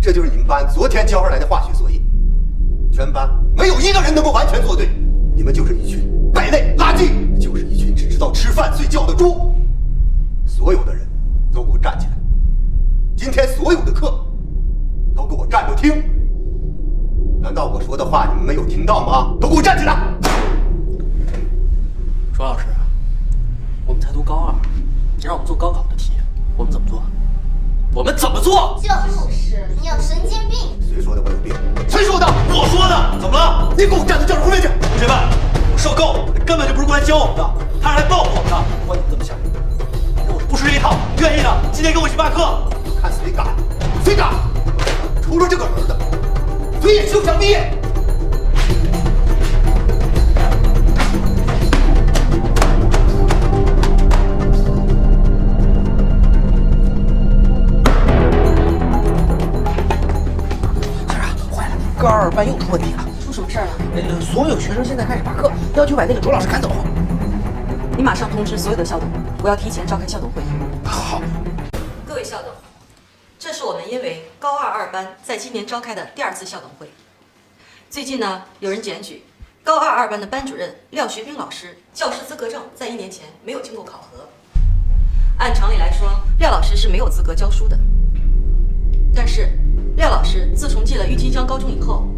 这就是你们班昨天交上来的化学作业，全班没有一个人能够完全做对，你们就是一群败类垃圾，就是一群只知道吃饭睡觉的猪。所有的人都给我站起来！今天所有的课都给我站着听。难道我说的话你们没有听到吗？都给我站起来！卓老师，我们才读高二，你让我们做高考的题，我们怎么做？我们怎么做？就是你有神经病！谁说的我有病？谁说的？我说的。怎么了？你给我站到教室后面去！同学们，我受够了，根本就不是过来教我们的，他是来报复我们的。不管你们怎么想，反正我是不吃这一套。愿意的，今天跟我一起罢课。看谁敢！谁敢！除了这个人的，谁也休想毕业！高二班又出问题了，出什么事儿了？所有学生现在开始罢课，要求把那个卓老师赶走。你马上通知所有的校董，我要提前召开校董会。好。各位校董，这是我们因为高二二班在今年召开的第2次校董会。最近呢，有人检举高二二班的班主任廖学兵老师教师资格证在1年前没有经过考核。按常理来说，廖老师是没有资格教书的。但是廖老师自从进了郁金香高中以后，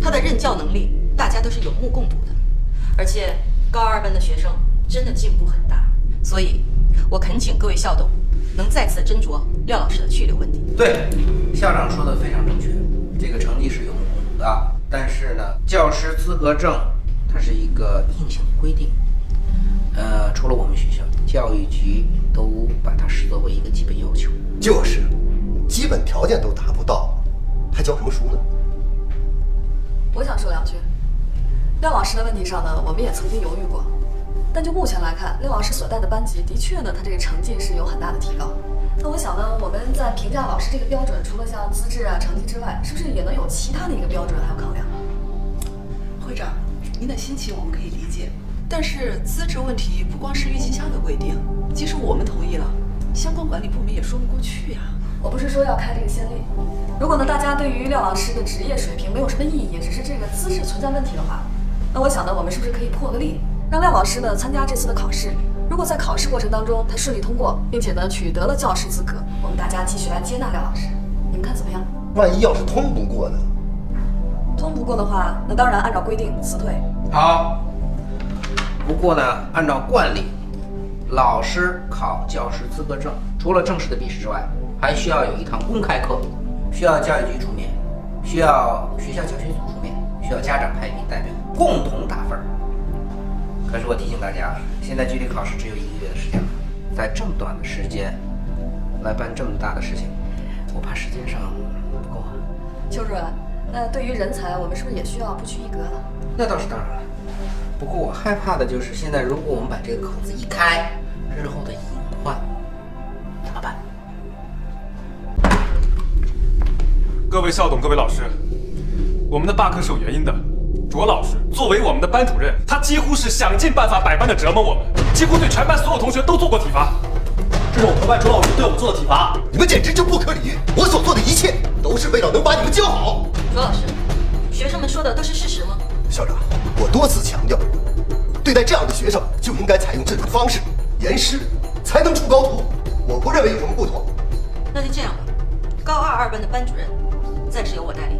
他的任教能力大家都是有目共睹的，而且高二班的学生真的进步很大，所以我恳请各位校董能再次斟酌廖老师的去留问题。对，校长说的非常正确，这个成绩是有目共睹的，但是呢，教师资格证它是一个硬性规定，除了我们学校，教育局都把它视作为一个基本要求。就是，基本条件都达不到，还教什么书呢？我想说2句。廖老师的问题上呢，我们也曾经犹豫过，但就目前来看，廖老师所带的班级的确呢，他这个成绩是有很大的提高。那我想呢，我们在评价老师这个标准，除了像资质啊、成绩之外，是不是也能有其他的一个标准还要考量？会长，您的心情我们可以理解，但是资质问题不光是郁金香的规定，即使我们同意了，相关管理部门也说不过去呀。我不是说要开这个先例，如果呢大家对于廖老师的职业水平没有什么异议，只是这个资质存在问题的话，那我想呢，我们是不是可以破个例，让廖老师呢参加这次的考试？如果在考试过程当中他顺利通过，并且呢取得了教师资格，我们大家继续来接纳廖老师，你们看怎么样？万一要是通不过呢？通不过的话，那当然按照规定辞退。好，不过呢，按照惯例，老师考教师资格证，除了正式的笔试之外，还需要有一堂公开课，需要教育局出面，需要学校教学组出面，需要家长派一名代表共同打分。可是我提醒大家，现在距离考试只有1个月的时间了，在这么短的时间来办这么大的事情，我怕时间上不够啊。邱主任，那对于人才，我们是不是也需要不拘一格了？那倒是当然了，不过我害怕的就是现在如果我们把这个口子一开，日后的隐患怎么办？各位校董、各位老师，我们的罢课是有原因的。卓老师作为我们的班主任，他几乎是想尽办法百般的折磨我们，几乎对全班所有同学都做过体罚。这是我们班卓老师对我们做的体罚，你们简直就不可理喻！我所做的一切都是为了能把你们教好。卓老师，学生们说的都是事实吗？校长，我多次强调，对待这样的学生就应该采用这种方式，严师才能出高徒。我不认为有什么不妥。那就这样吧，高二二班的班主任暂时由我代理。